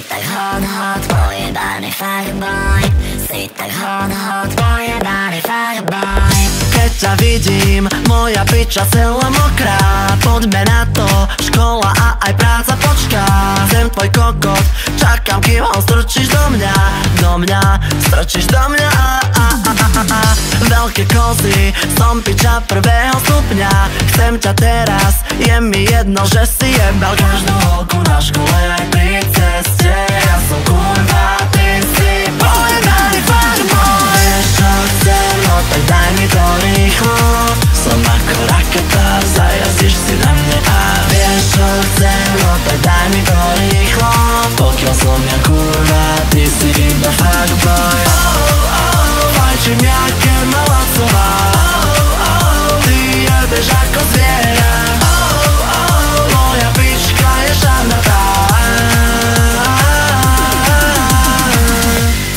tak hot, pojebany fuckboy. Si tak hot, pojebany fuckboy. Keď ťa vidím, moja piča celá mokrá. Poďme na to, škola a aj práca počká. Sem tvoj kokot, čakám kým ho strčíš do mňa. Strčíš do mňa. Veľké kozy, som piča prvého stupňa. Chcem ťa teraz, je mi jedno, že si jebal každú holku na škole aj pri ceste. Ja som kurva, ty si pojebaný fuckboy. Vieš čo chcem, no tak daj mi to rýchlo. Som ako raketa, zajazdíš si na mne. A vieš čo chcem, no tak daj mi to rýchlo. Pokiaľ som ja kurva, ty si iba fuckboy. Fajčím jaké malacová. Ty jebeš ako zviera. Moja pička je žanatá.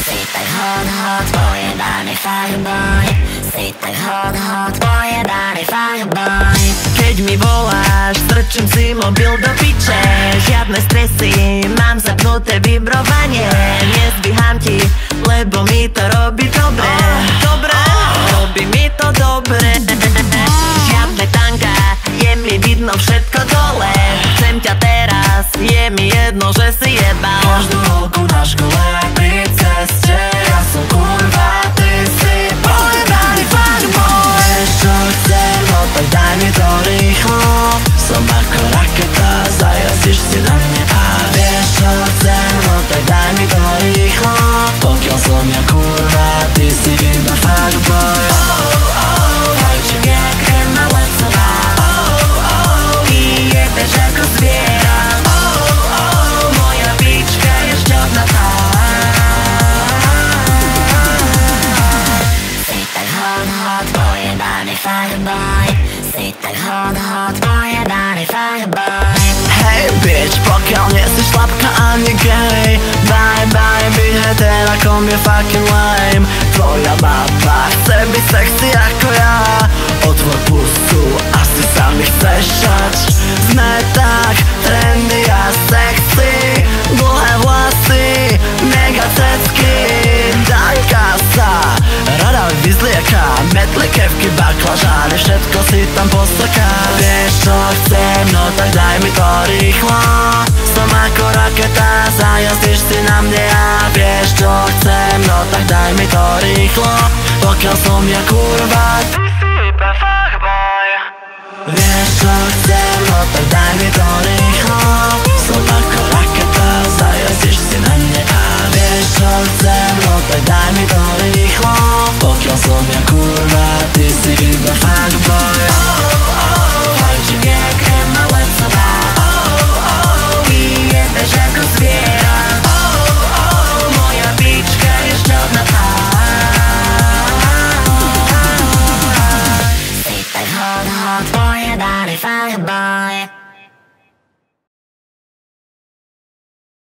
Si tak hot, pojebany fuckboy. Si tak hot, pojebany fuckboy. Keď mi voláš, strčím si mobil do piče. Žiadne stresy, mám zapnuté vibrovanie. Nezdvíham ti, lebo mi to robí dobre. Robí mi to dobre. Žiadne tanka, je mi vidno všetko dole. Chcem ťa teraz, je mi jedno, že si jebal každú holku na škole aj pri ceste. Ja som kurva, ty si pojebaný fuckboy. Vieš čo chcem, no tak daj mi to rýchlo. Som ako raketa, zajazdíš si na mne. A vieš čo chcem, no tak daj mi to rýchlo. Pokiaľ som ja kurva, ty si iba fuckboy. Fajčím jak Emma Watsová. Ty jebeš ako zviera. Moja pička je šťavnatá. Si tak hot, pojebany fuckboy. Si tak hot, pojebany fuckboy. Hey bitch, pokiaľ nie si šlapka ani gay. Bye, byť hetera, kom je fucking lame. Tvoja baba chce byť sexy ako ja. Otvor pusu, asi sa mi chceš šať. Sme tak trendy a sexy. Dlhé vlasy, mega cecky. Danka sa rada vyzlieka. Metli, kevky, baklažány, všetko si tam posaká. Vieš čo chcem, no tak daj mi to rýchlo. Som ako raketa, zajazdíš si na mne. A vieš čo chcem, no tak daj mi to rýchlo. Pokiaľ som ja kurva, ty si iba fuckboy. Vieš čo chcem, no tak daj mi to rýchlo. Som ako raketa, zajazdíš si na mne. A vieš čo chcem, no tak daj mi to rýchlo. Pokiaľ som ja kurva, ty si iba fuckboy. Fajčím jak Emma Watsová. Ty jebeš ako zviera. Moja pička je šťavnatá. Si tak hot, pojebany fuckboy.